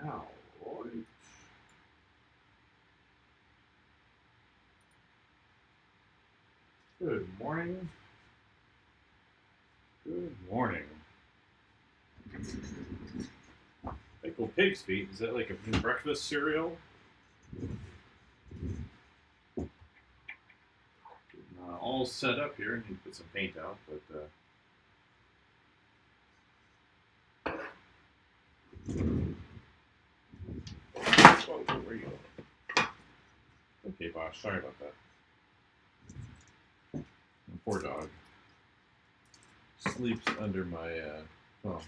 All right. Good morning. Good morning. Pickled pig's feet. Is that like a breakfast cereal? All set up here. I need to put some paint out, but whoa, where are you going? Okay, Bosh. Sorry about that. My poor dog sleeps under my well,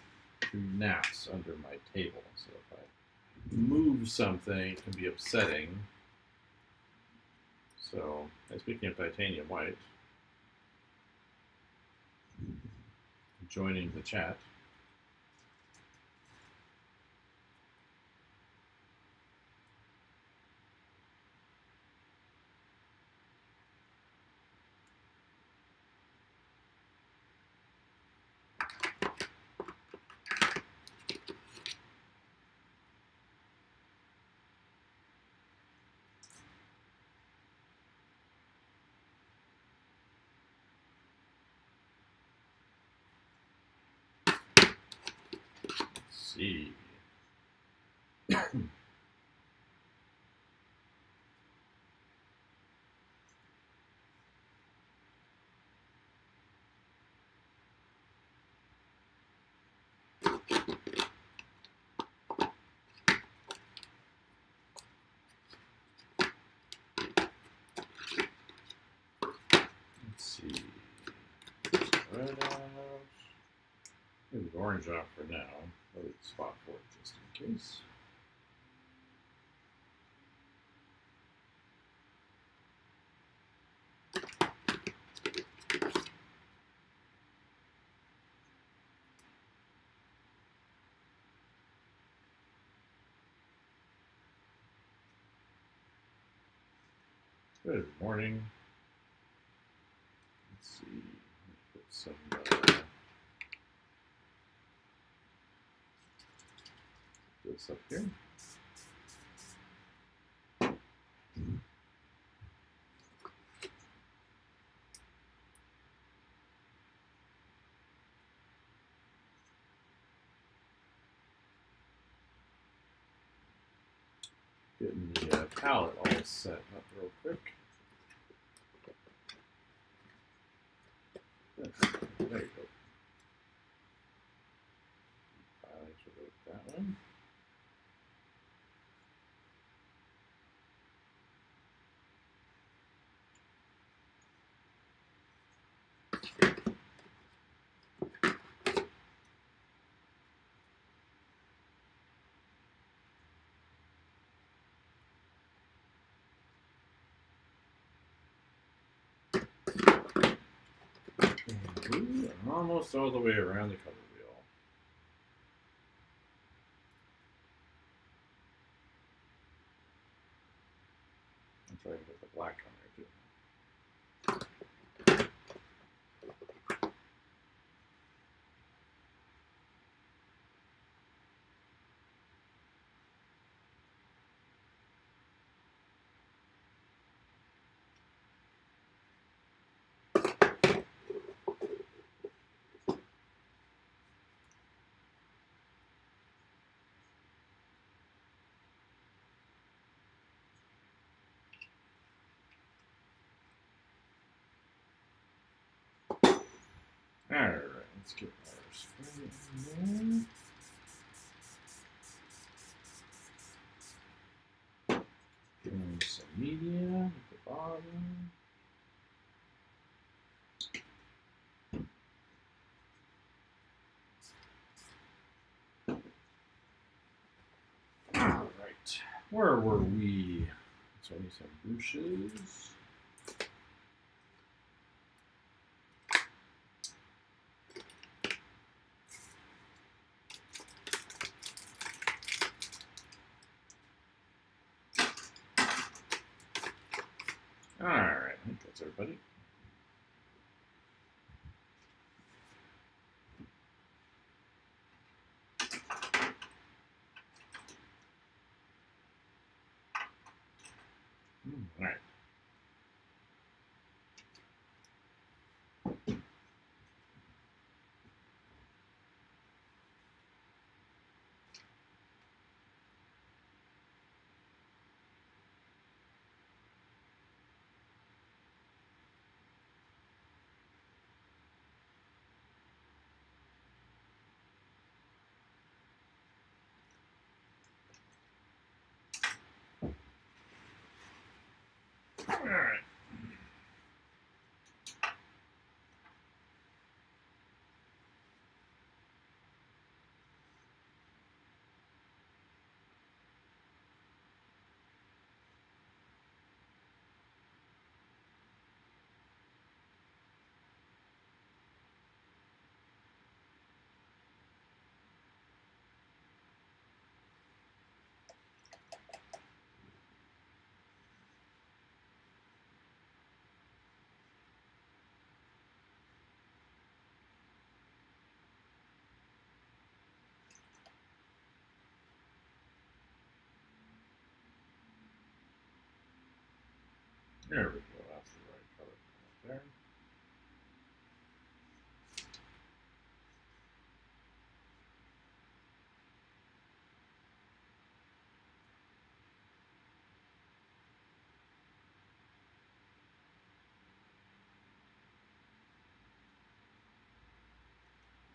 naps under my table. So if I move something, it can be upsetting. So, speaking of titanium white, joining the chat. See. Let's see. Red out. Leave the orange off for now. I'll leave the spot for it just in case. Good morning. Let's see. Put some this up here. Getting the palette all set up real quick. There you go. I should go with that one. And we are almost all the way around the cover wheel. I'm trying to get the black on there too. Alright, let's get our spray in there. Doing some media at the bottom. Alright, where were we? So I need some bushes. Alright, I think that's everybody. All right. All right. There we go. That's the right color there.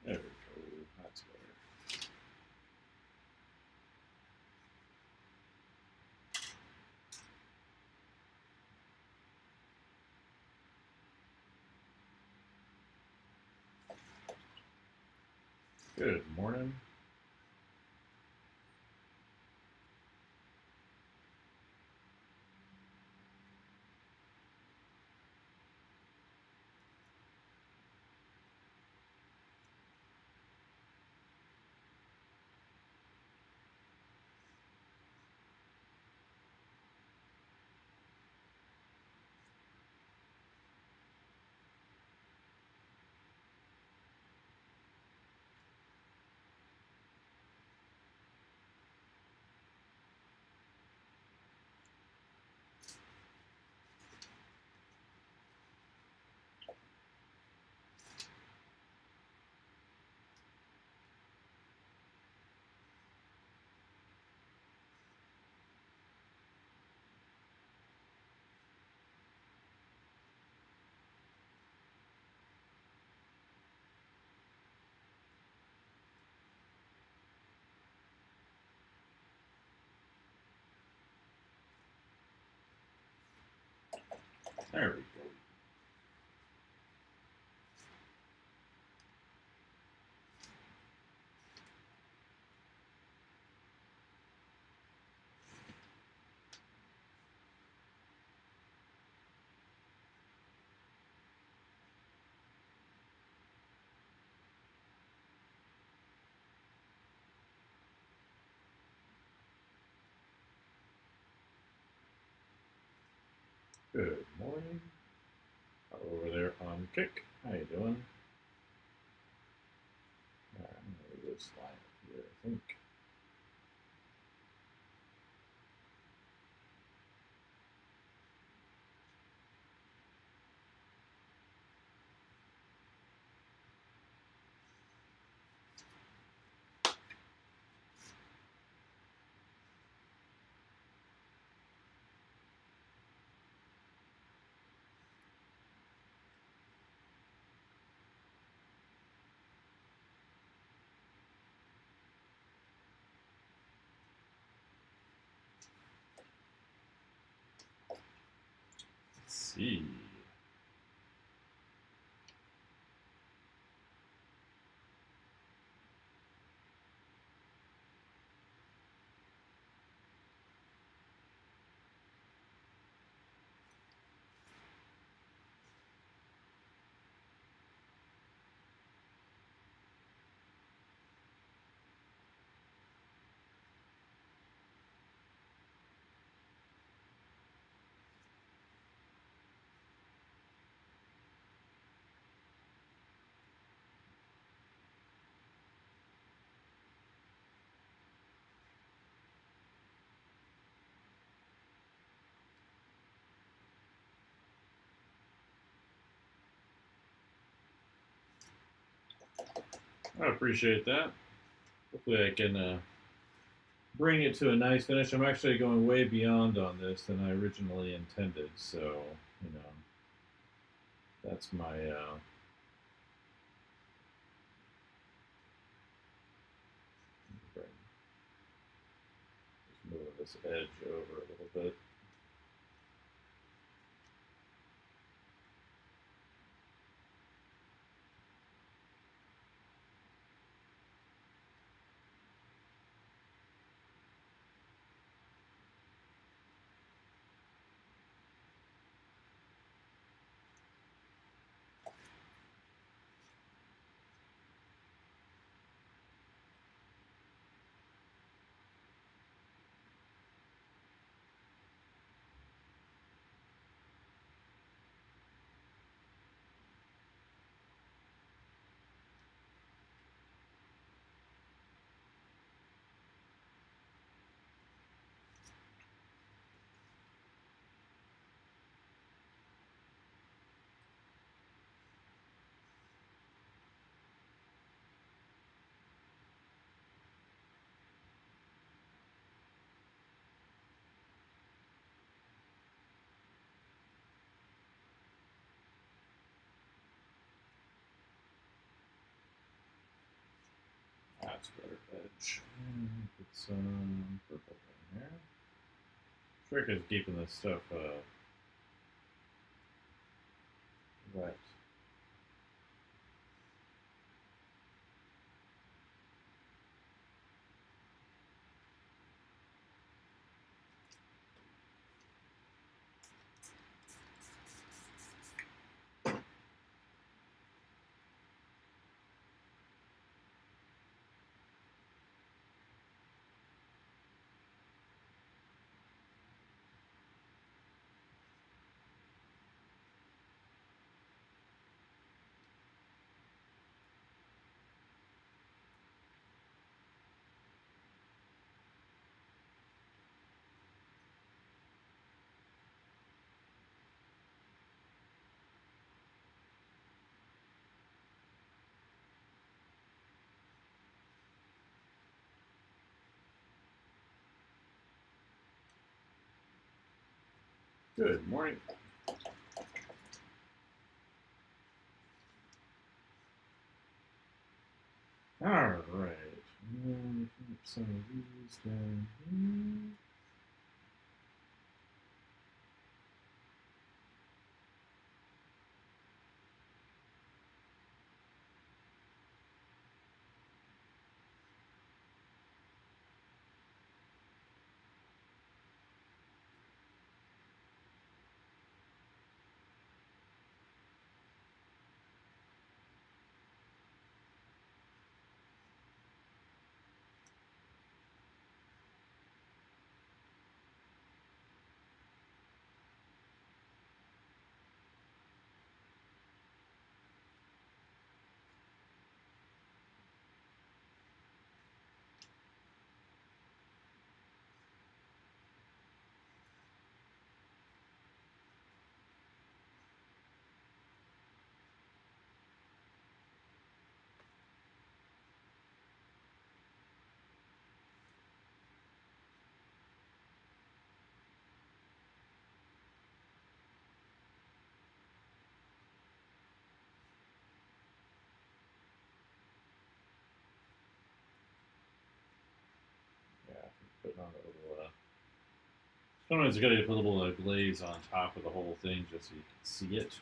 There we go. That's better. Good morning. There we go. Good morning. Over there on Kick. How you doing? I'm gonna move this line up here, I think. Let's see. I appreciate that. Hopefully I can bring it to a nice finish. I'm actually going way beyond on this than I originally intended, so, you know, that's my, just move this edge over a little bit. That's better edge. Put some purple in there. Trick is keeping this stuff wet. Good morning. All right. Put some of these down here. Yeah, putting on a little. Sometimes you gotta put a little glaze on top of the whole thing just so you can see it.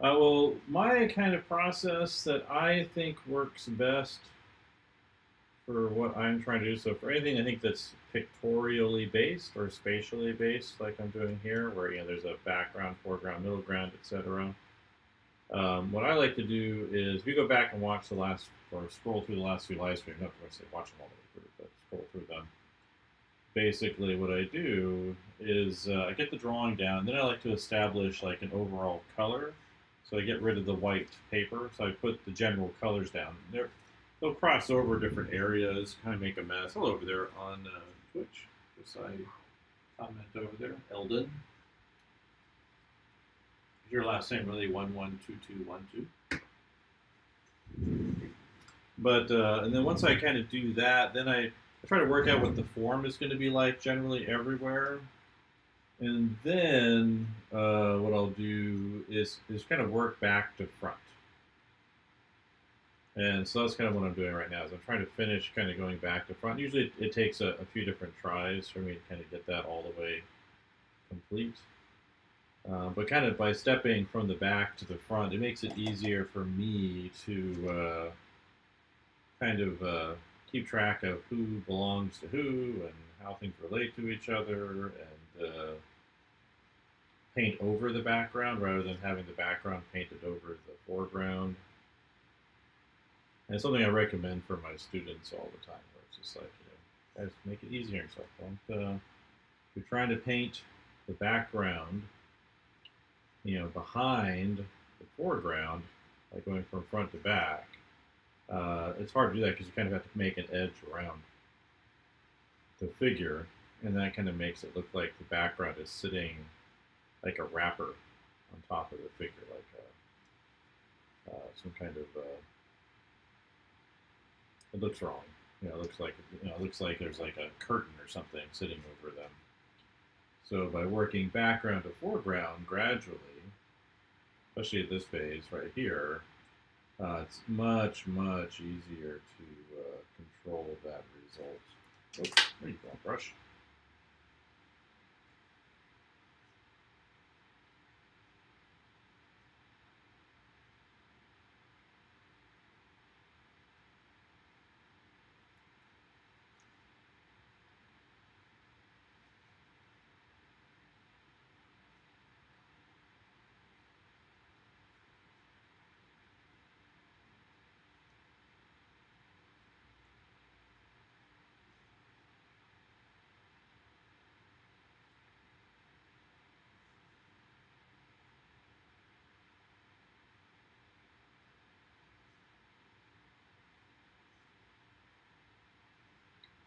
Well, my kind of process that I think works best for what I'm trying to do. So for anything I think that's pictorially based or spatially based, like I'm doing here, where there's a background, foreground, middle ground, etc. What I like to do is, if you go back and watch the last, or scroll through the last few live streams, not to say watch them all the way through, but scroll through them. Basically, what I do is I get the drawing down, then I like to establish like an overall color. So I get rid of the white paper, so I put the general colors down. They'll cross over different areas, kind of make a mess. Hello over there on Twitch. Just I comment over there, Eldon. Is your last name really 112212? But and then once I kind of do that, then I try to work out what the form is going to be like generally everywhere. And then what I'll do is kind of work back to front. And so that's kind of what I'm doing right now, is I'm trying to finish kind of going back to front. Usually it takes a few different tries for me to kind of get that all the way complete. But kind of by stepping from the back to the front, it makes it easier for me to kind of keep track of who belongs to who and how things relate to each other, and paint over the background rather than having the background painted over the foreground. And it's something I recommend for my students all the time, where it's just like, guys, make it easier and stuff. Don't, if you're trying to paint the background, behind the foreground, like going from front to back, it's hard to do that because you kind of have to make an edge around the figure, and that kind of makes it look like the background is sitting like a wrapper on top of the figure, like some kind of. It looks wrong. It looks like there's like a curtain or something sitting over them. So by working background to foreground gradually, especially at this phase right here, it's much, much easier to control that result. Oh, there you go, brush.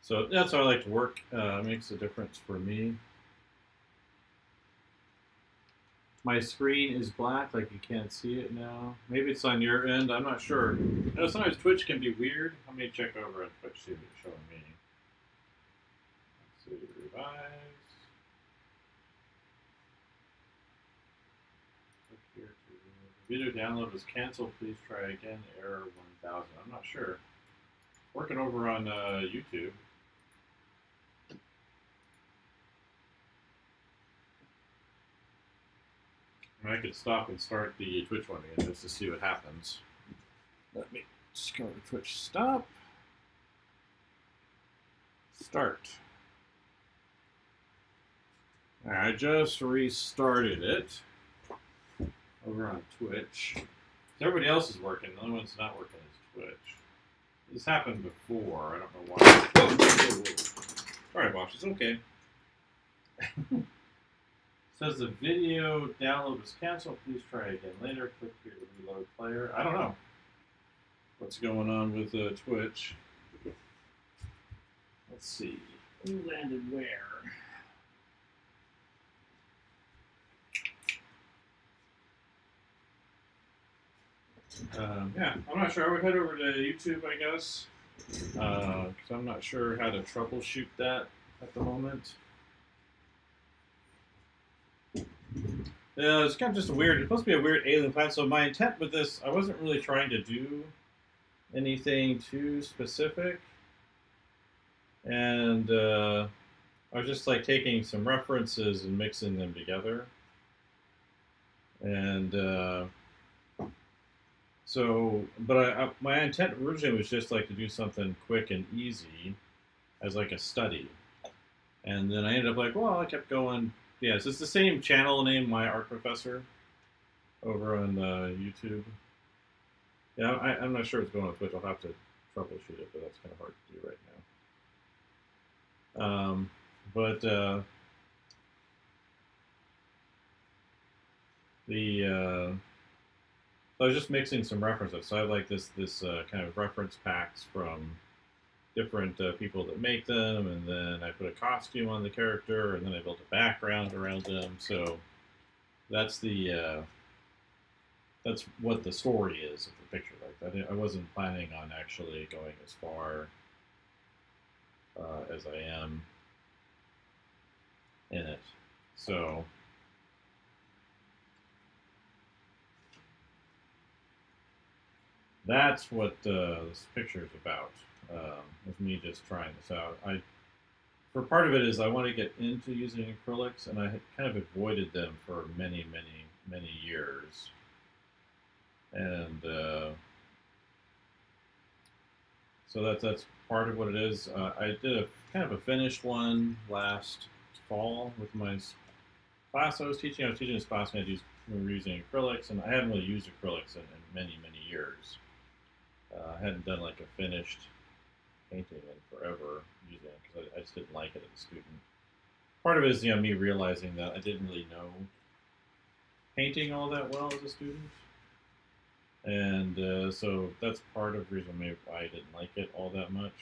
So that's how I like to work. Makes a difference for me. My screen is black, like you can't see it now. Maybe it's on your end, I'm not sure. Sometimes Twitch can be weird. Let me check over on Twitch, see what it's showing me. Let's see, revise. Click here to video download was canceled. Please try again. Error 1000. I'm not sure. Working over on YouTube. I could stop and start the Twitch one again just to see what happens. Let me just go to Twitch. Stop. Start. I just restarted it over on Twitch. Everybody else is working. The only one's not working is Twitch. This happened before. I don't know why. Whoa. All right, boss. It's okay. Says the video download was canceled. Please try again later. Click here to reload player. I don't know what's going on with Twitch. Let's see. Who landed where? Yeah, I'm not sure. I would head over to YouTube, I guess, because I'm not sure how to troubleshoot that at the moment. It's kind of just it's supposed to be a weird alien planet. So my intent with this, I wasn't really trying to do anything too specific. And I was just like taking some references and mixing them together. And So, but my intent originally was just like to do something quick and easy as like a study, and then I ended up like, well, I kept going. Yeah, so it's the same channel name, My Art Professor, over on YouTube. Yeah, I'm not sure what's going on with Twitch. I'll have to troubleshoot it, but that's kind of hard to do right now. But the I was just mixing some references. So I have like this kind of reference packs from different people that make them, and then I put a costume on the character, and then I built a background around them. So that's the that's what the story is of the picture. Like I wasn't planning on actually going as far as I am in it. So that's what this picture is about. With me just trying this out. For part of it is I want to get into using acrylics, and I had kind of avoided them for many years. And so that's part of what it is. I did a kind of a finished one last fall with my class I was teaching. I was teaching this class, and we were using acrylics, and I hadn't really used acrylics in many years. I hadn't done like a finished painting in forever using it because I just didn't like it as a student. Part of it is me realizing that I didn't really know painting all that well as a student, and so that's part of the reason maybe why I didn't like it all that much.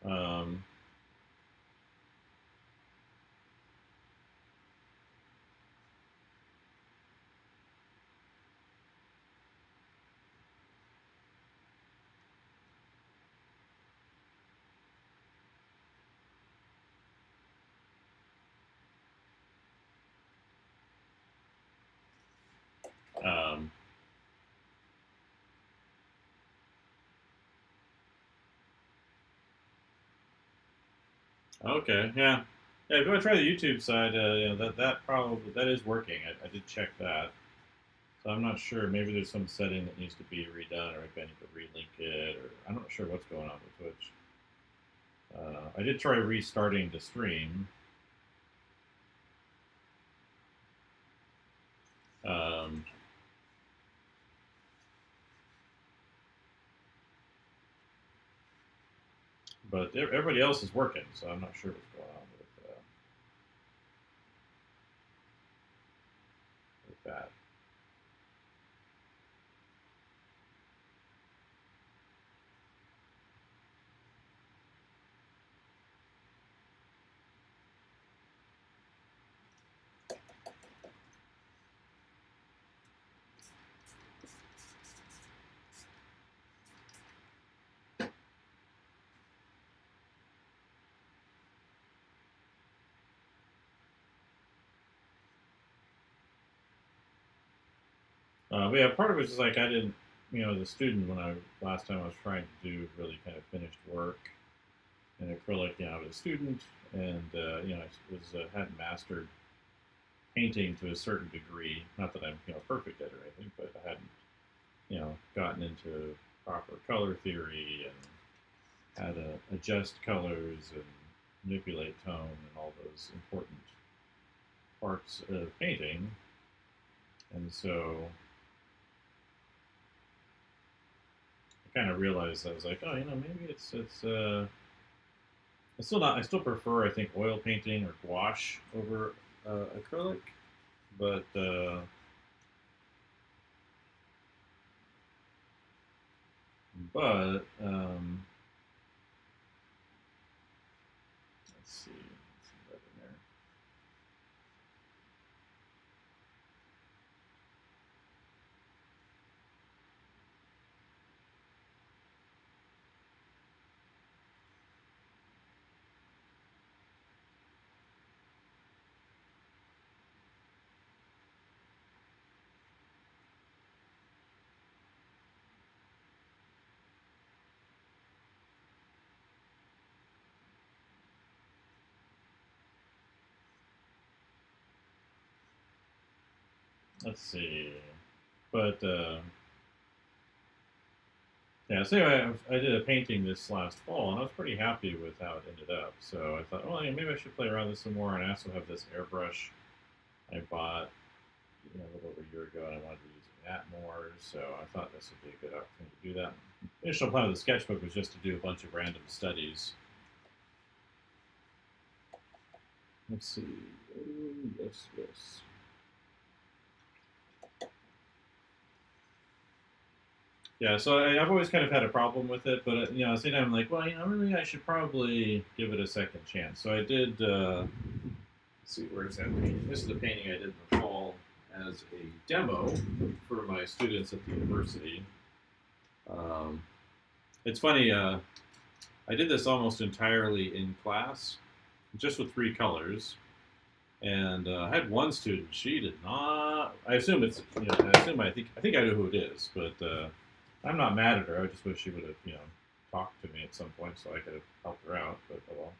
Um, um, okay, yeah. Yeah, if you want to try the YouTube side, that probably that is working. I did check that, so I'm not sure. Maybe there's some setting that needs to be redone, or maybe I need to relink it, or I'm not sure what's going on with Twitch. I did try restarting the stream. Um, but everybody else is working, so I'm not sure what's going on with that. But yeah, part of it is like I didn't, as a student, when last time I was trying to do really kind of finished work in acrylic, I was a student, and I hadn't mastered painting to a certain degree. Not that I'm perfect at it or anything, but I hadn't gotten into proper color theory and how to adjust colors and manipulate tone and all those important parts of painting. And so I kind of realized I was like, oh, maybe it's still not. I still prefer, I think, oil painting or gouache over acrylic, but let's see, that in there. let's see. But yeah, so anyway, I did a painting this last fall, and I was pretty happy with how it ended up. So I thought, well, yeah, maybe I should play around with this some more. And I also have this airbrush I bought, a little over a year ago, and I wanted to be using that more. So I thought this would be a good opportunity to do that. The initial plan of the sketchbook was just to do a bunch of random studies. Let's see. Ooh, yes. Yeah, so I've always kind of had a problem with it, but at the same time, I'm like, well, really, I should probably give it a second chance. So I did. Let's see, where's that painting? This is the painting I did in the fall as a demo for my students at the university. Um, it's funny. I did this almost entirely in class, just with three colors. And I had one student. She did not. I assume it's. I think I know who it is, but I'm not mad at her. I just wish she would have, talked to me at some point so I could have helped her out. But oh well,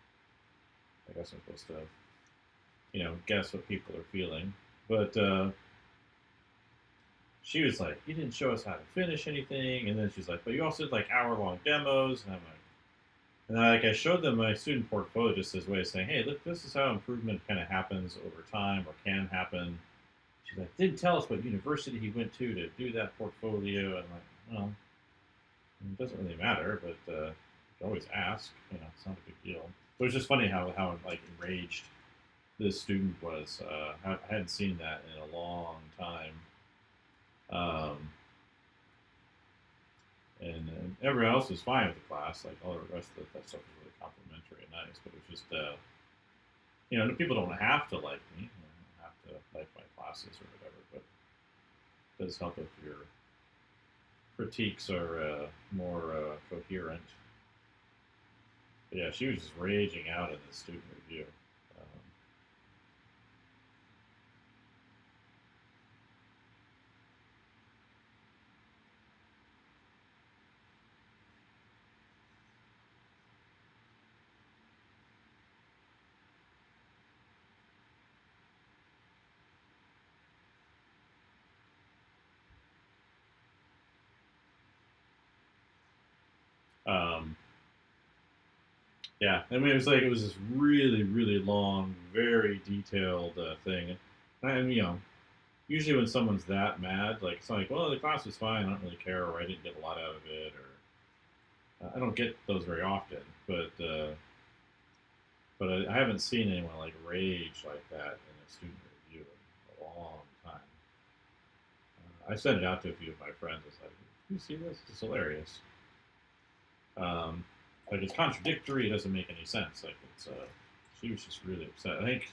I guess I'm supposed to, guess what people are feeling. But she was like, "You didn't show us how to finish anything," and then she's like, "But you also did like hour-long demos," and I'm like. And I showed them my student portfolio just as a way of saying, hey, look, this is how improvement kind of happens over time or can happen. She's like, didn't tell us what university he went to do that portfolio. And I'm like, well, it doesn't really matter, but you can always ask. It's not a big deal. So it's just funny how like enraged this student was. I hadn't seen that in a long time. And everyone else was fine with the class. Like all the rest of that stuff was really complimentary and nice. But it was just, people don't have to like me. They don't have to like my classes or whatever. But it does help if your critiques are more coherent. But yeah, she was just raging out in the student review. Yeah, I mean, it was this really, really long, very detailed thing. And, usually when someone's that mad, like, it's like, well, the class was fine, I don't really care, or I didn't get a lot out of it, or I don't get those very often, but I haven't seen anyone like rage like that in a student review in a long time. I sent it out to a few of my friends. I was like, "You see this? It's hilarious. Um, like it's contradictory. It doesn't make any sense. Like it's she was just really upset. I think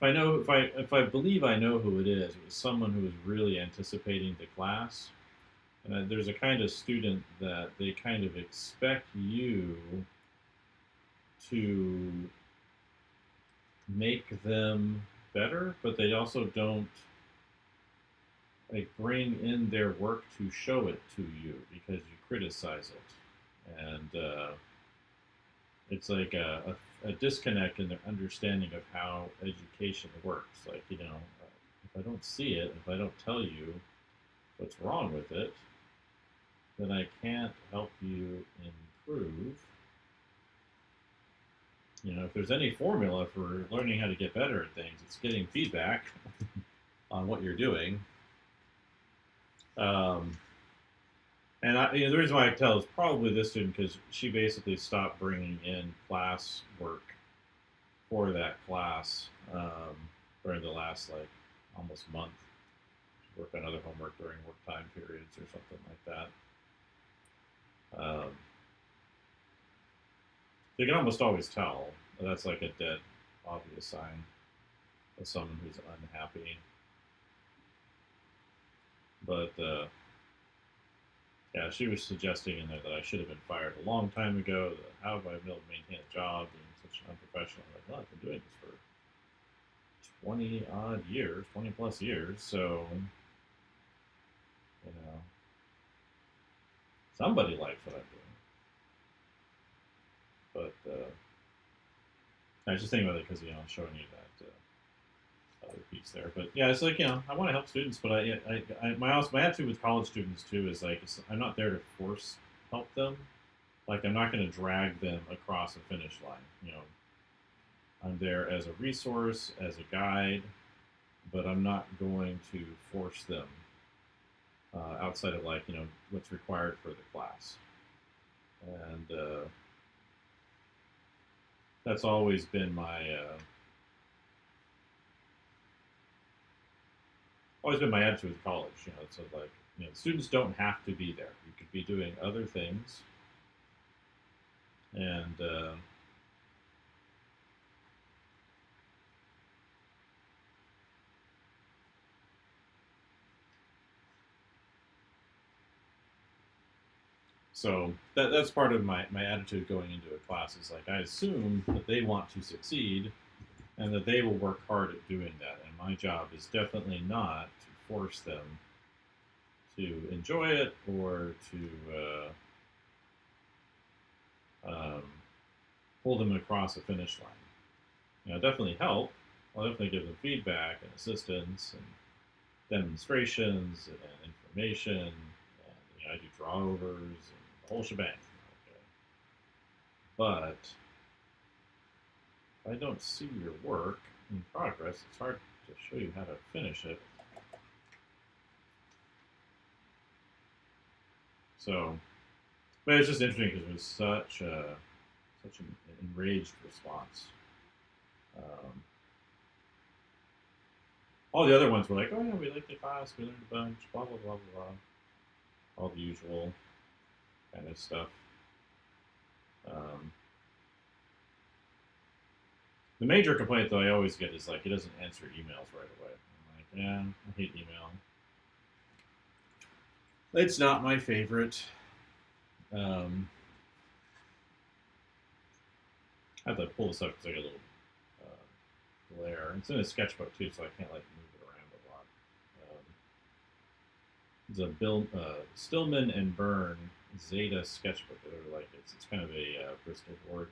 if I believe I know who it is, it was someone who was really anticipating the class. And there's a kind of student that they kind of expect you to make them better, but they also don't like bring in their work to show it to you because you criticize it, and it's like a disconnect in their understanding of how education works. Like if I don't see it, if I don't tell you what's wrong with it, then I can't help you improve. If there's any formula for learning how to get better at things, it's getting feedback on what you're doing. Um, and the reason why I tell is probably this student because she basically stopped bringing in class work for that class during the last like almost month. She worked on other homework during work time periods or something like that. You can almost always tell that's like a dead obvious sign of someone who's unhappy. But yeah, she was suggesting in there that I should have been fired a long time ago. That how have I been able to maintain a job being such an unprofessional? I'm like, well, I've been doing this for 20 odd years, 20 plus years. So, somebody likes what I'm doing. But I was just thinking about it because, I'm showing you other piece there. But yeah, it's like, I want to help students, but my attitude with college students too is like I'm not there to force help them. Like I'm not going to drag them across a finish line. I'm there as a resource, as a guide, but I'm not going to force them outside of like what's required for the class. And that's always been my attitude with college. So like students don't have to be there. You could be doing other things, and so that's part of my attitude going into a class is like I assume that they want to succeed and that they will work hard at doing that. And my job is definitely not to force them to enjoy it or to pull them across a finish line. Definitely help. I'll definitely give them feedback and assistance and demonstrations and information. And I do drawovers and the whole shebang. Okay. But if I don't see your work in progress, it's hard to show you how to finish it. So, but it's just interesting because it was such an enraged response. Um, all the other ones were like, "Oh yeah, we liked the class, we learned a bunch, blah blah blah blah blah," all the usual kind of stuff. Um, the major complaint though I always get is like he doesn't answer emails right away. I'm like, yeah, I hate email. It's not my favorite. Um, I have to pull this up because I got a little glare. It's in a sketchbook too, so I can't like move it around a lot. It's a Bill Stillman and Byrne Zeta sketchbook. Or like it's kind of a Bristol board.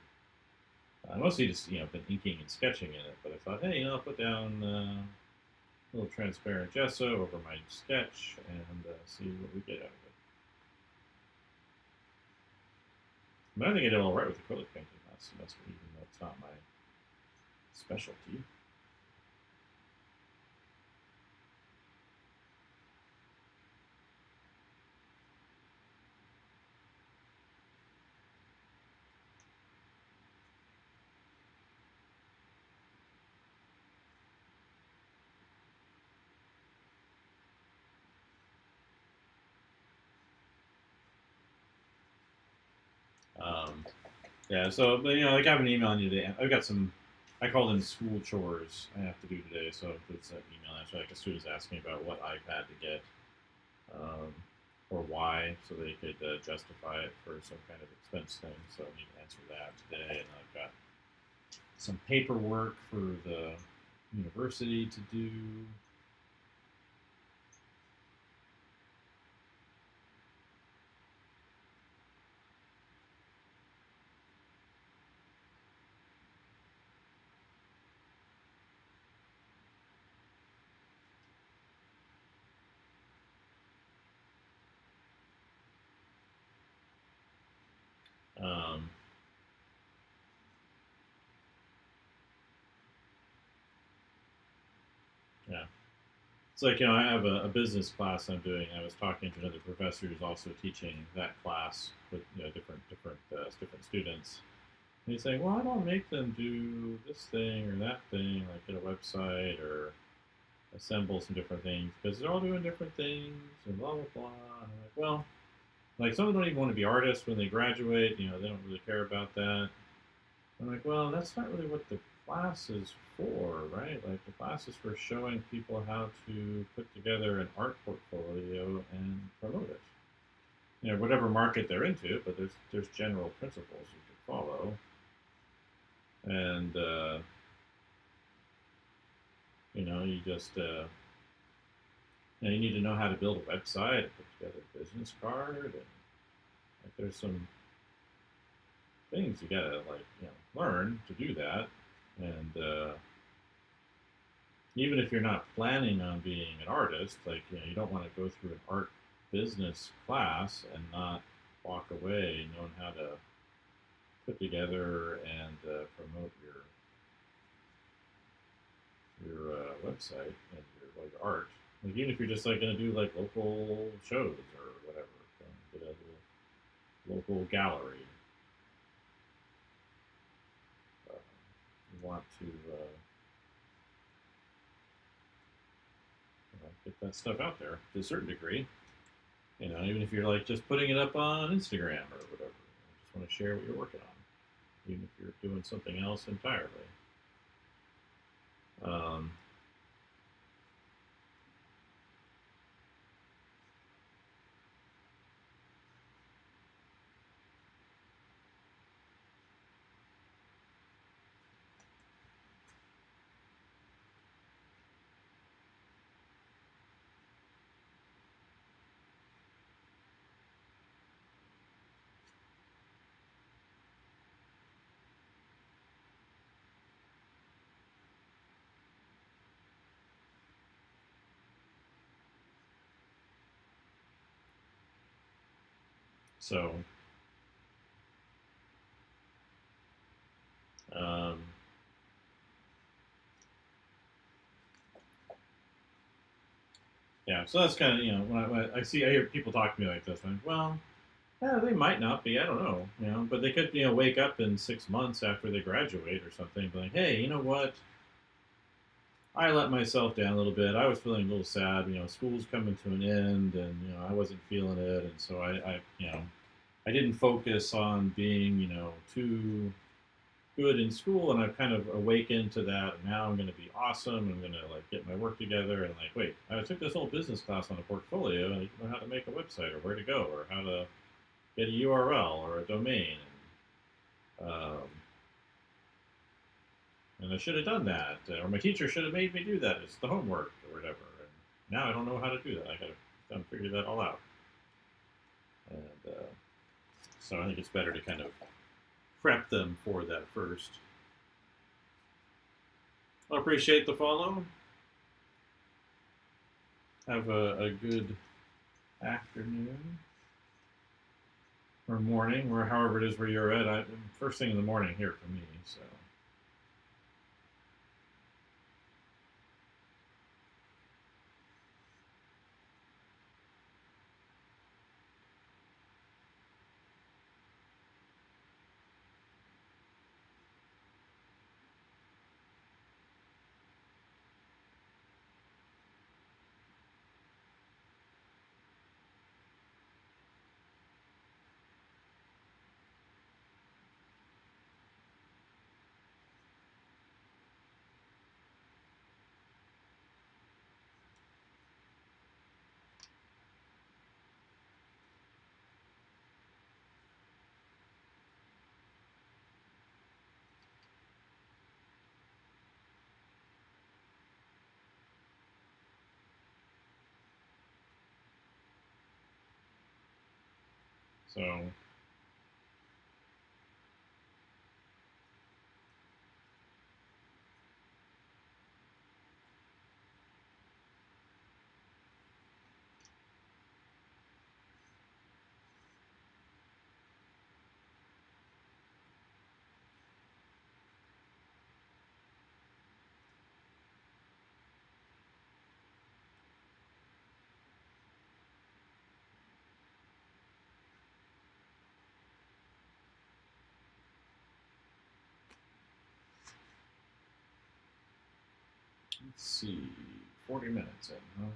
I mostly just been inking and sketching in it, but I thought, hey, I'll put down a little transparent gesso over my sketch and see what we get out of it. But I think I did all right with acrylic painting last semester, even though it's not my specialty. Um, yeah, so but like I have an email I need to. I've got some. I call them school chores I have to do today. So it's an email answer. Like a student's asking about what iPad to get, um, or why, so they could justify it for some kind of expense thing. So I need to answer that today, and I've got some paperwork for the university to do. Um, yeah, it's like I have a business class I'm doing. I was talking to another professor who's also teaching that class with different students. And he's saying, well, I don't make them do this thing or that thing, like get a website or assemble some different things because they're all doing different things and blah blah blah. And I'm like, well, like some of them don't even want to be artists when they graduate. They don't really care about that. I'm like, well, that's not really what the class is for, right? Like the class is for showing people how to put together an art portfolio and promote it. Whatever market they're into, but there's general principles you can follow, and you just you need to know how to build a website, put together a business card, and like there's some things you gotta learn to do that, and even if you're not planning on being an artist, like, you don't want to go through an art business class and not walk away knowing how to put together and promote your website and your like art. Like, even if you're just like going to do like local shows or whatever, get a local gallery. You want to get that stuff out there to a certain degree. Even if you're like just putting it up on Instagram or whatever. You just want to share what you're working on, even if you're doing something else entirely. Um, so, um, yeah, so that's kind of, when I hear people talk to me like this, I'm like, well, yeah, they might not be. I don't know, but they could, wake up in 6 months after they graduate or something, be like, hey, you know what? I let myself down a little bit. I was feeling a little sad. School's coming to an end, and I wasn't feeling it, and so I didn't focus on being, too good in school, and I've kind of awakened to that. And now I'm going to be awesome. I'm going to like get my work together, and like, wait, I took this whole business class on a portfolio, and I know how to make a website, or where to go, or how to get a URL or a domain, and I should have done that, or my teacher should have made me do that. It's the homework or whatever. And now I don't know how to do that. I got to figure that all out. And so I think it's better to kind of prep them for that first. I appreciate the follow. Have a good afternoon or morning, or however it is where you're at. First thing in the morning here for me. So. So. Let's see, 40 minutes in, huh?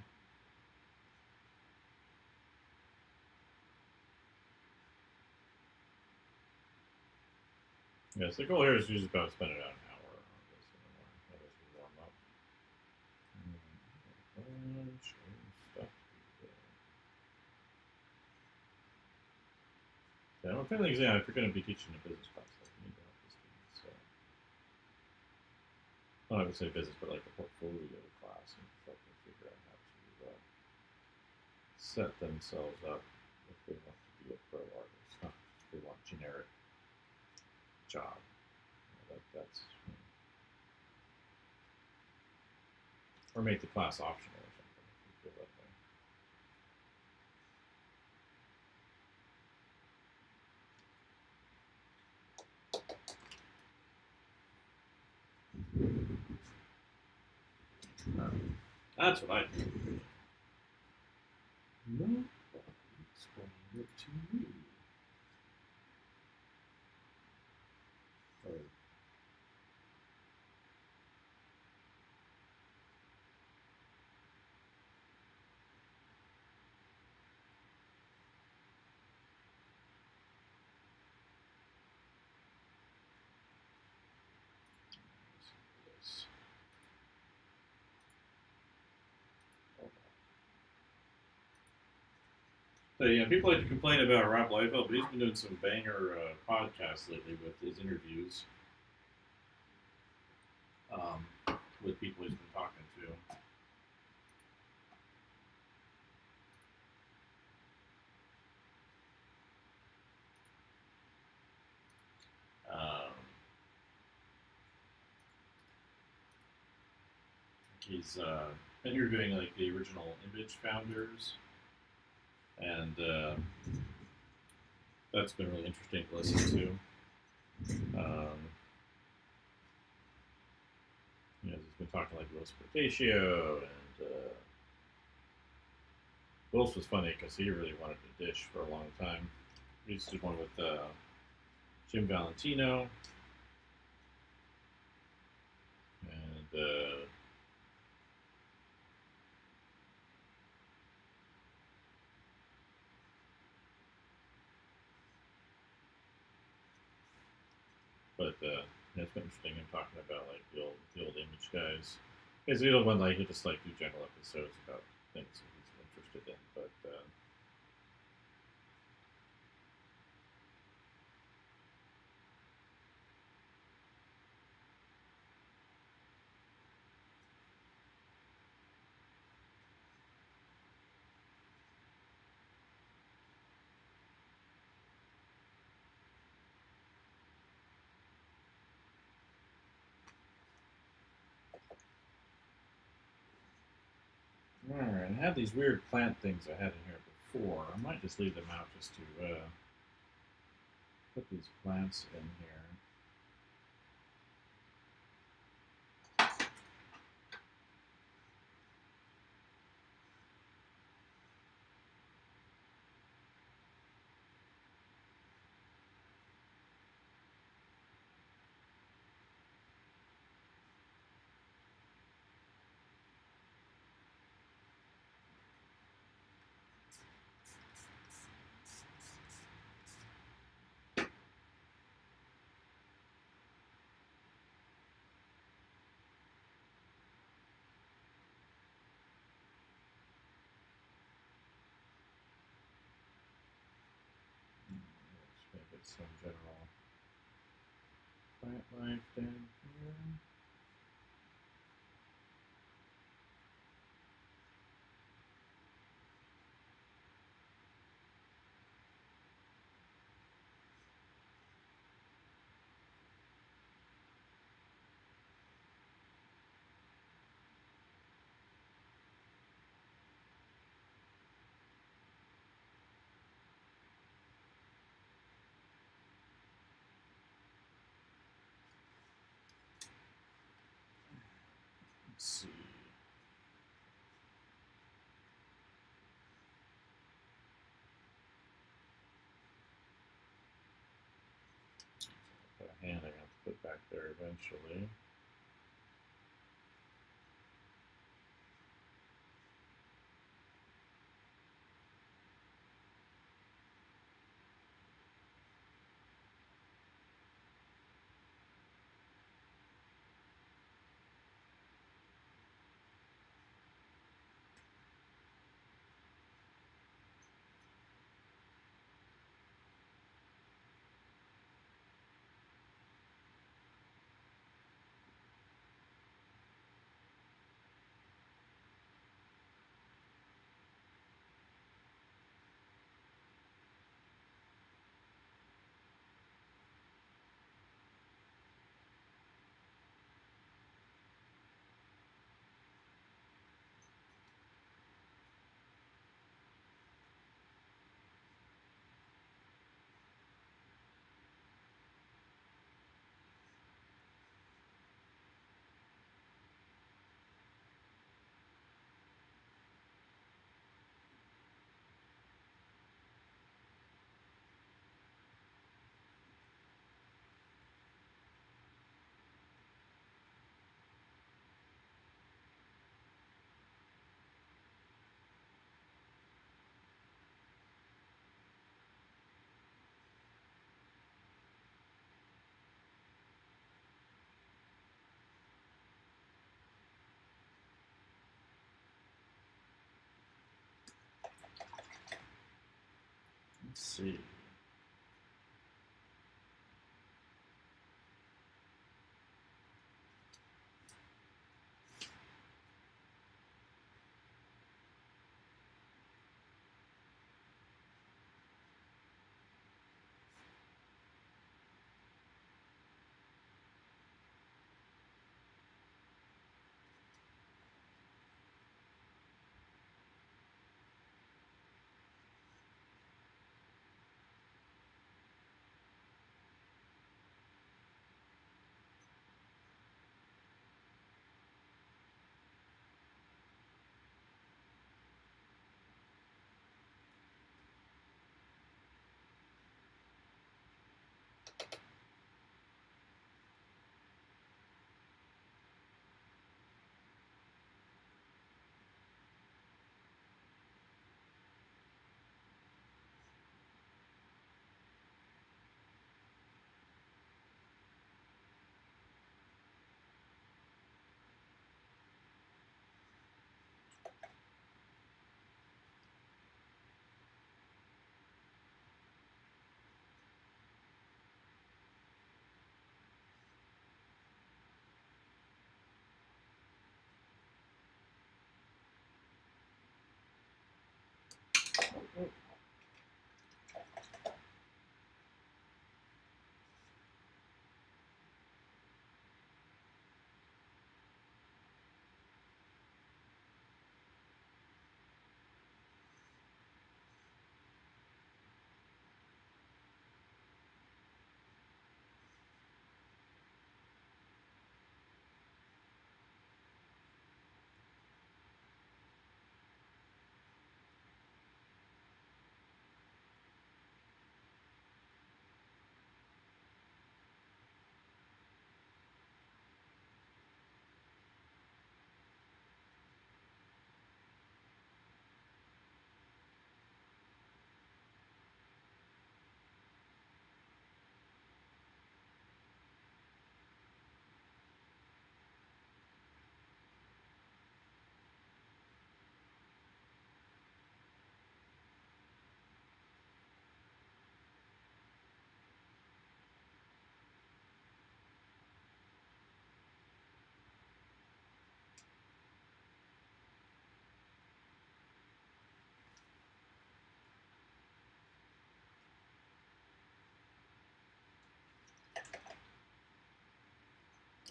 Yes, the goal here is usually about spending about an hour on this in the morning. That is we warm up. Stuff. Yeah, well, kind of things, if you're going to be teaching a business class, like you need to help the students. So, well, I would say business, but like a portfolio class, and help them figure out how to set themselves up if they want to be a pro artist, not if they want generic job. That's or make the class optional or something if you feel that way. That's what I do. Nobody explained it to me. Or this. So, yeah, people like to complain about Rob Liefeld, but he's been doing some banger podcasts lately with his interviews with people he's been talking to. He's interviewing like the original Image founders, and that's been really interesting to listen to. He's been talking like Louis Portatio, and Louis was funny because he really wanted to dish for a long time. We just did one with Jim Valentino, and but it's been interesting him talking about like the old Image guys. Because the other one like he just like do general episodes about things that he's interested in, but. Alright, I had these weird plant things I had in here before. I might just leave them out just to put these plants in here. Just make it some general plant life down here. Let's see. Put a hand I have to put back there eventually. Let's see.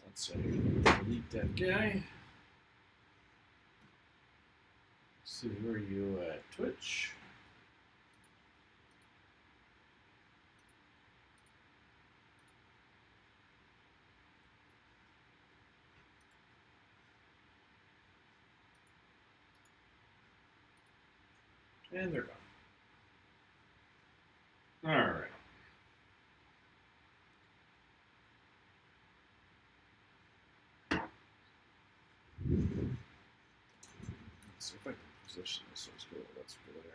Let's see. Delete that guy. Let's see, where are you at? Twitch. And they're gone. All right. Let's see if I can position this so it's good. Let's go there.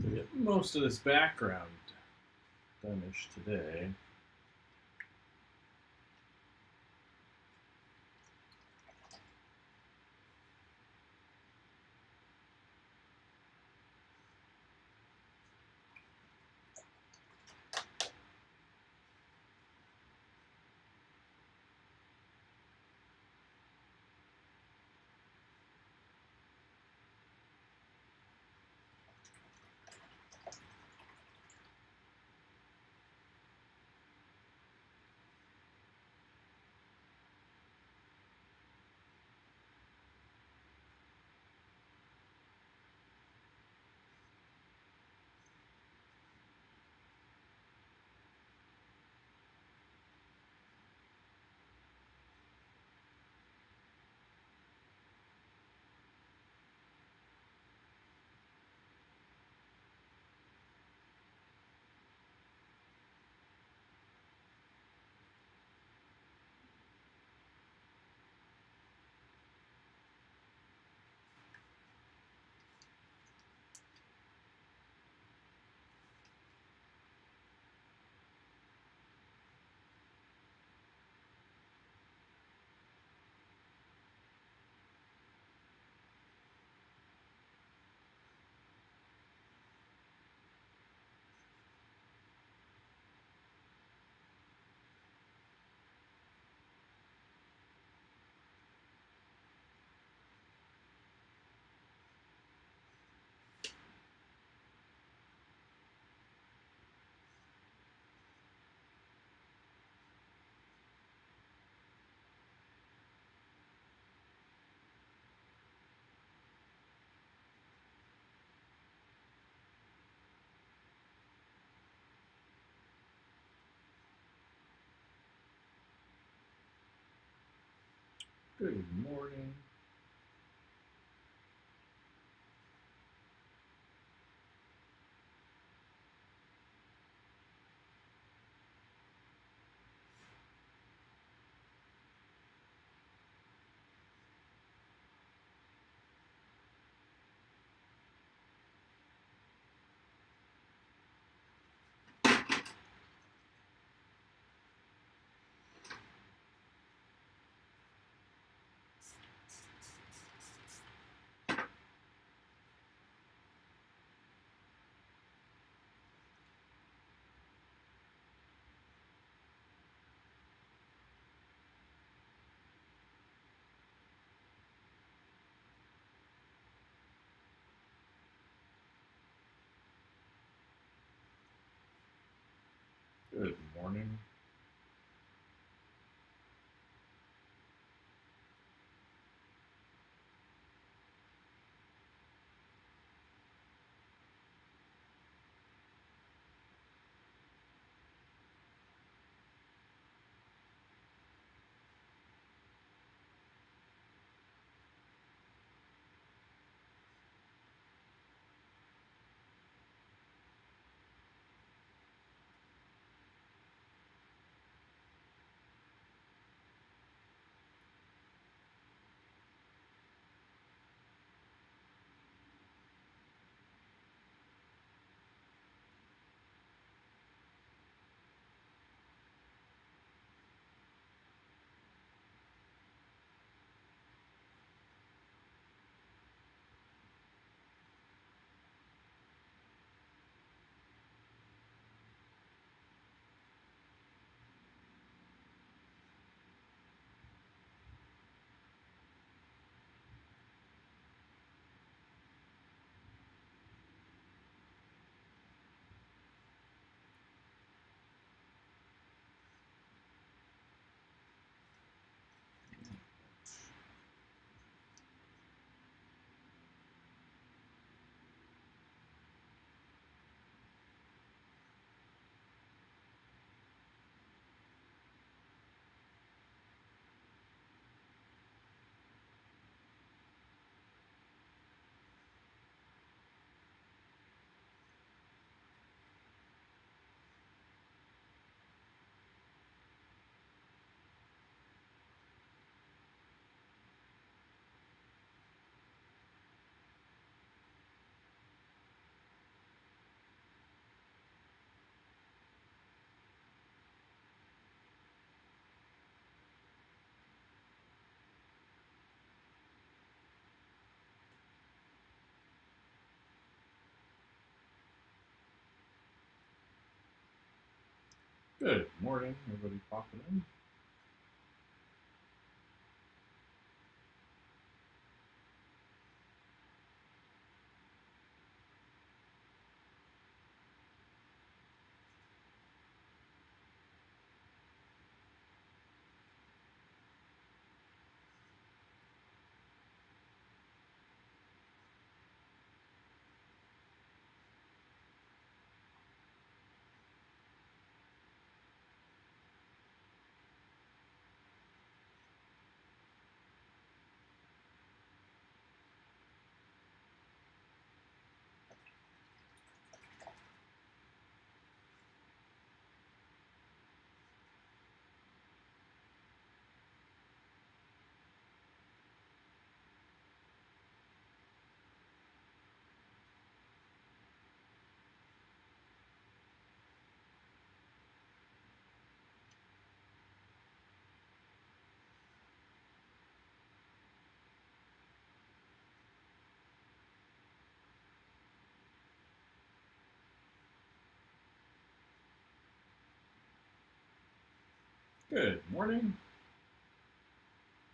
To get most of this background done-ish today. Good morning. Good morning. Good morning, everybody popping in. Good morning.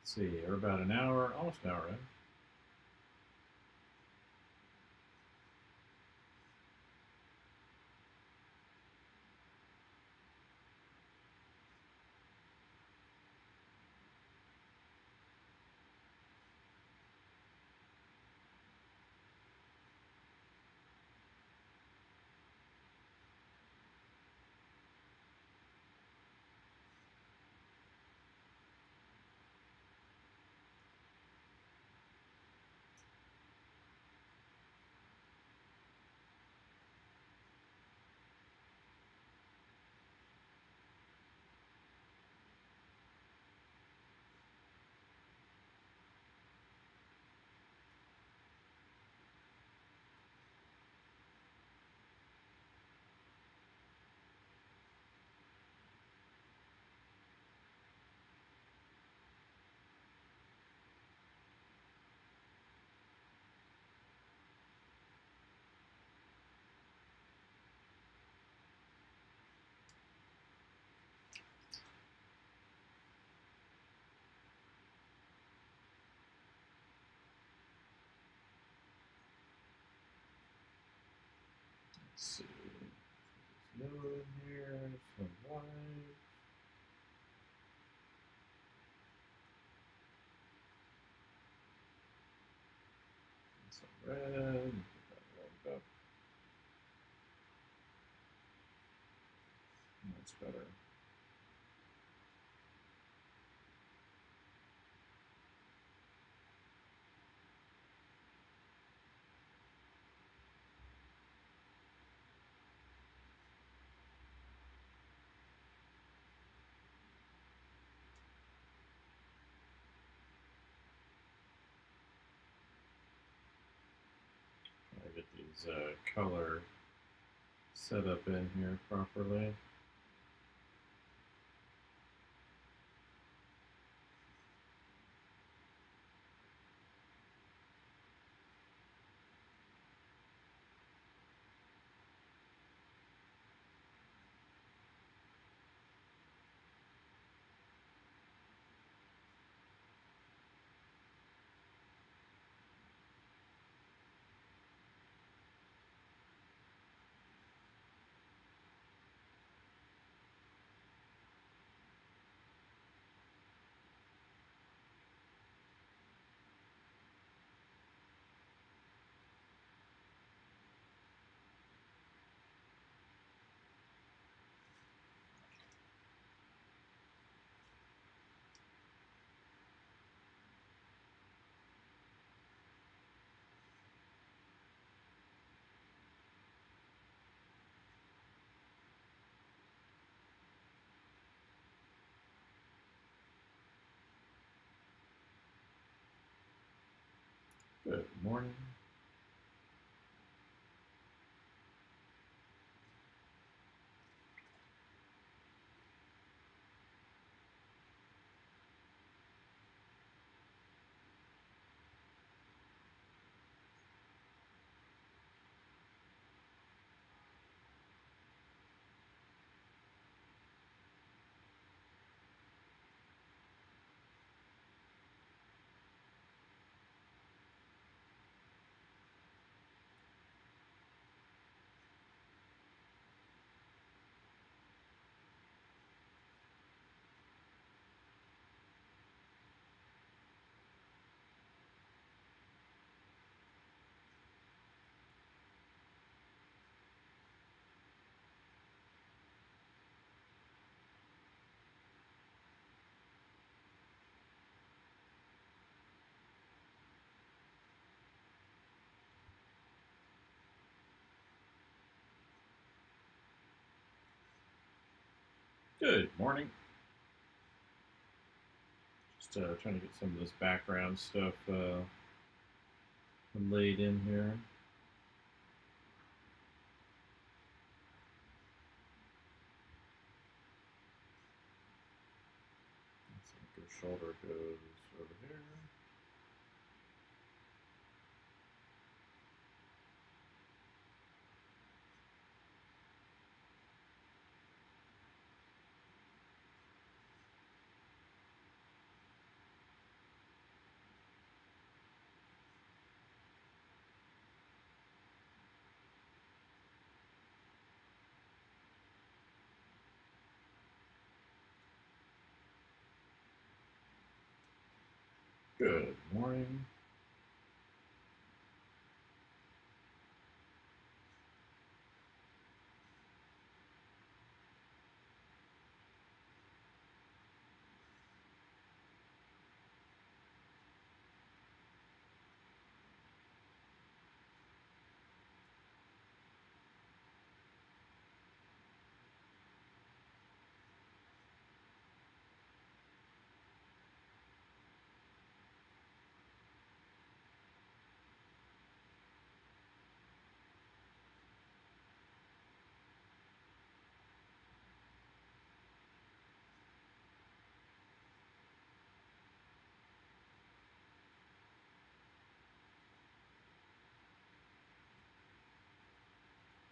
Let's see, we're about an hour, almost an hour in. Let's see. There's no in here. Some white. And some red. Get that warmed up. That's better. I get these color set up in here properly. Good morning. Good morning. Just trying to get some of this background stuff laid in here. I think her shoulder goes over here. Good morning.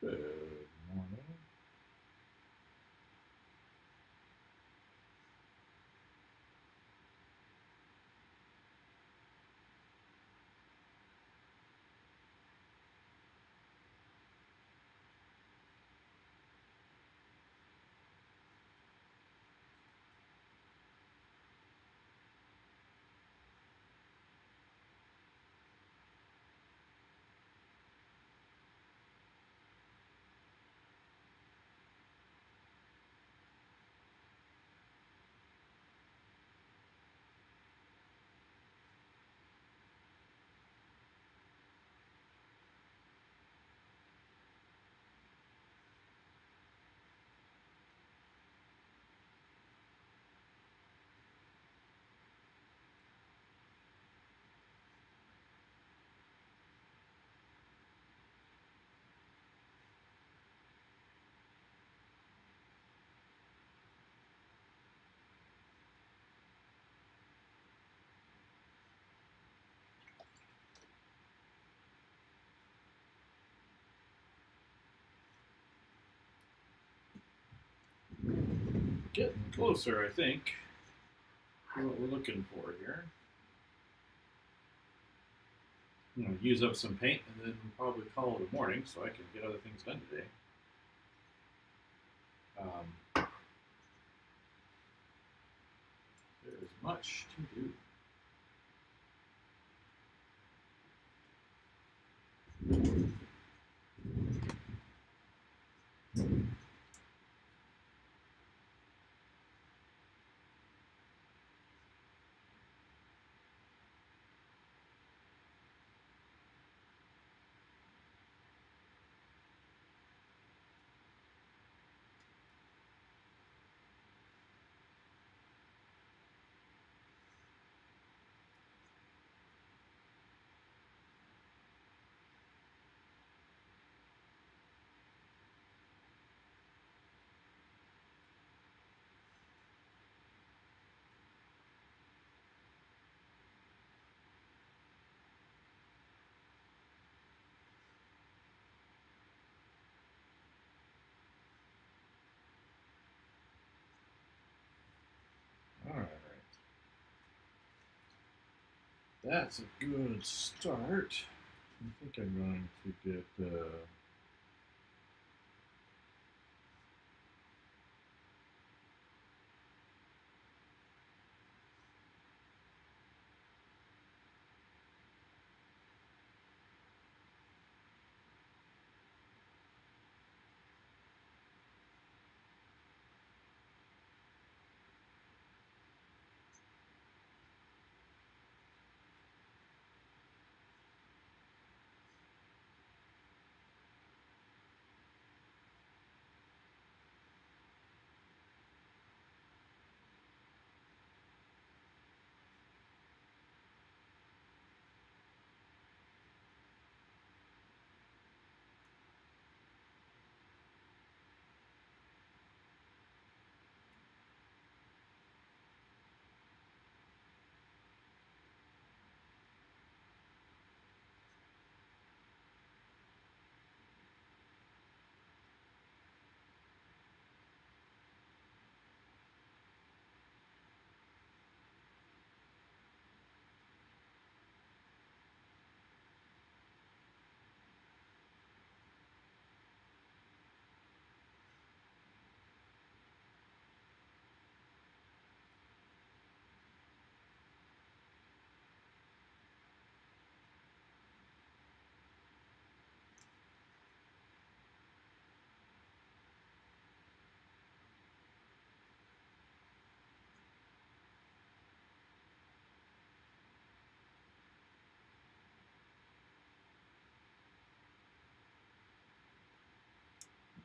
Good morning. getting closer, I think, to what we're looking for here. I'm going to use up some paint and then probably call it a morning so I can get other things done today. There is much to do. All right. That's a good start. I think I'm going to get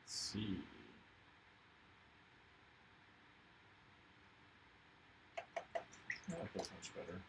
let's see. That feels much better.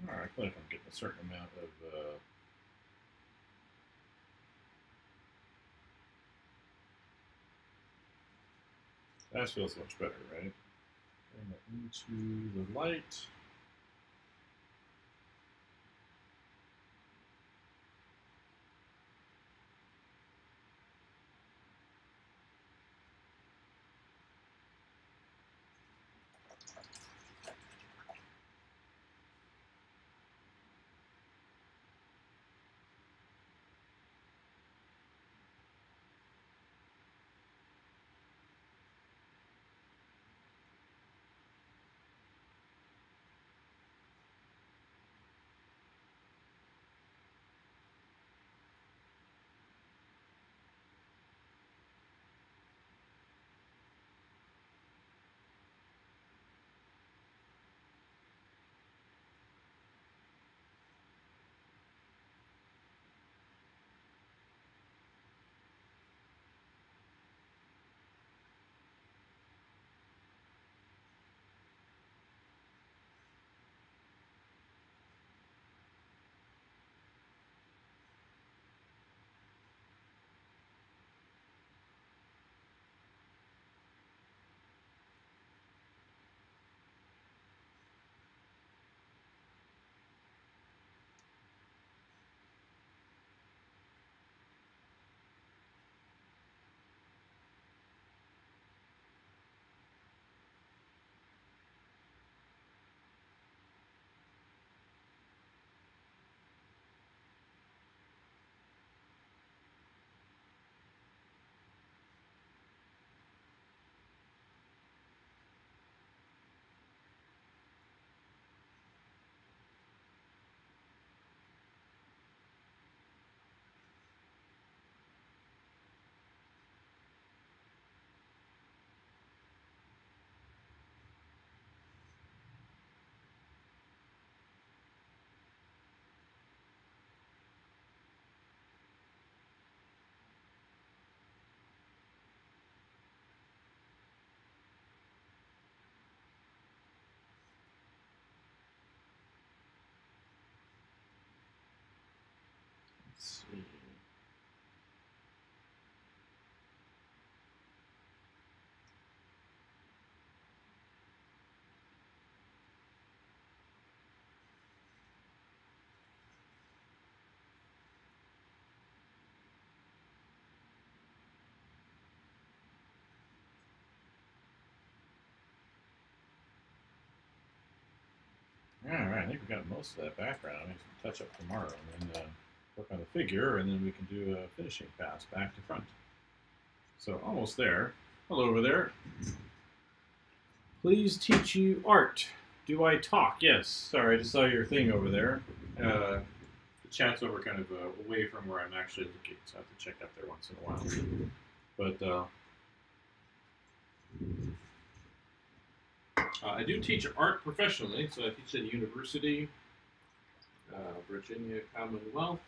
All right, I feel like I'm getting a certain amount of That feels much better, right? Bring it into the light. Let's see. All right, I think we got most of that background. Make some touch up tomorrow, and then work on the figure, and then we can do a finishing pass back to front. So almost there. Hello over there. Please teach you art. Do I talk? Yes. Sorry, I just saw your thing over there. The chat's over kind of away from where I'm actually looking, so I have to check out there once in a while. But I do teach art professionally, so I teach at a university, Virginia Commonwealth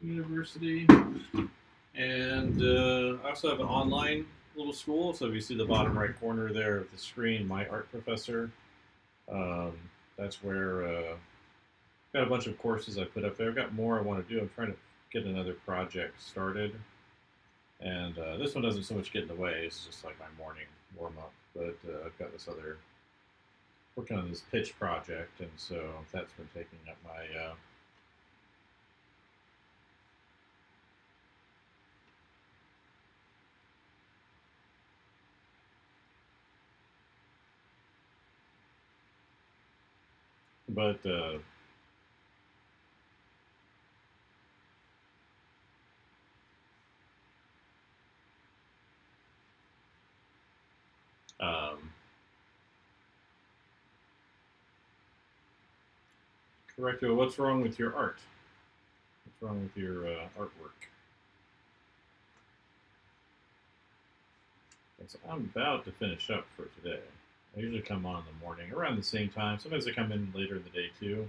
University, and I also have an online little school. So if you see the bottom right corner there of the screen, my art professor, um, that's where got a bunch of courses I put up there. I've got more I want to do. I'm trying to get another project started, and this one doesn't so much get in the way. It's just like my morning warm up. But I've got this other working on this pitch project, and so that's been taking up my but um, Correcto, what's wrong with your art? What's wrong with your artwork? And so I'm about to finish up for today. I usually come on in the morning around the same time. Sometimes I come in later in the day too,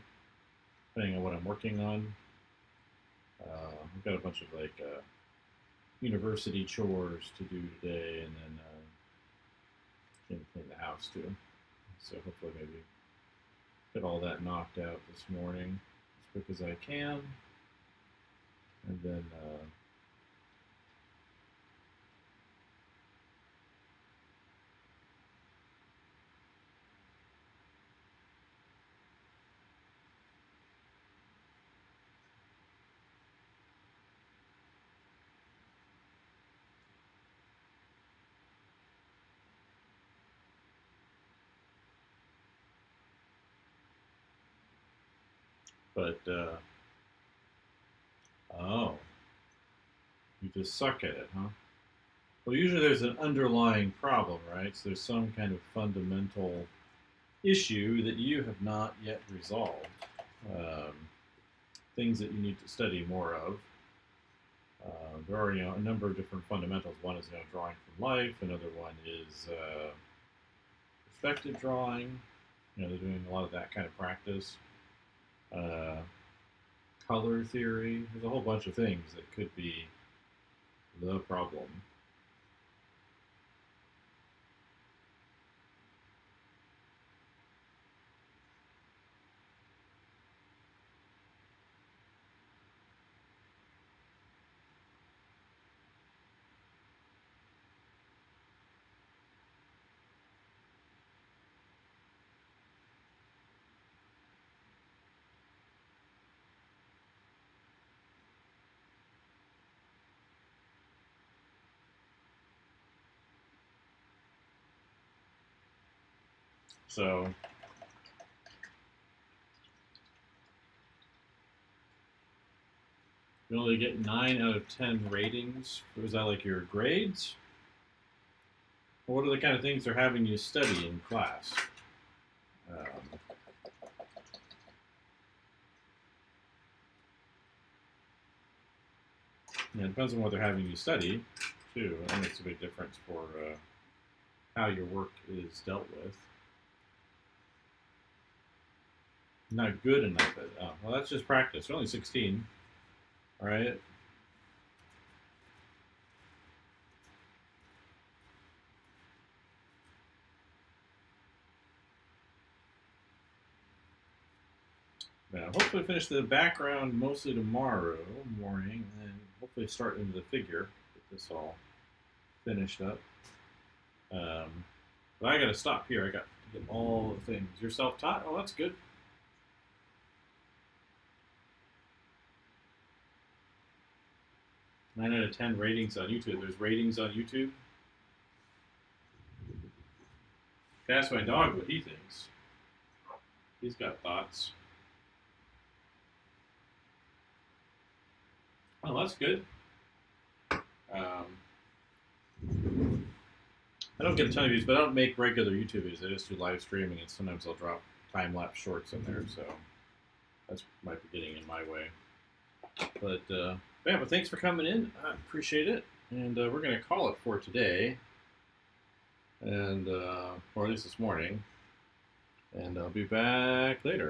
depending on what I'm working on. I've got a bunch of like university chores to do today, and then can clean the house too. So hopefully maybe get all that knocked out this morning as quick as I can, and then But, oh, you just suck at it, huh? Well, usually there's an underlying problem, right? So there's some kind of fundamental issue that you have not yet resolved. Um, Things that you need to study more of. There are, a number of different fundamentals. One is, drawing from life. Another one is perspective drawing. They're doing a lot of that kind of practice. Uh, Color theory. There's a whole bunch of things that could be the problem. So you only get 9 out of 10 ratings. Was that like your grades? What are the kind of things they're having you study in class? It depends on what they're having you study, too. That makes a big difference for how your work is dealt with. Not good enough at it. Oh, well, that's just practice. They're only 16, right? Now, hopefully finish the background mostly tomorrow morning, and then hopefully start into the figure, get this all finished up. But I gotta stop here. I got to get all the things. You're self-taught? Oh, that's good. Nine out of 10 ratings on YouTube. There's ratings on YouTube. Ask my dog what he thinks. He's got thoughts. Oh, that's good. I don't get a ton of views, but I don't make regular YouTube videos. I just do live streaming, and sometimes I'll drop time-lapse shorts in there, so that's might be getting in my way. But yeah, but thanks for coming in. I appreciate it, and we're going to call it for today, and or at least this morning, and I'll be back later.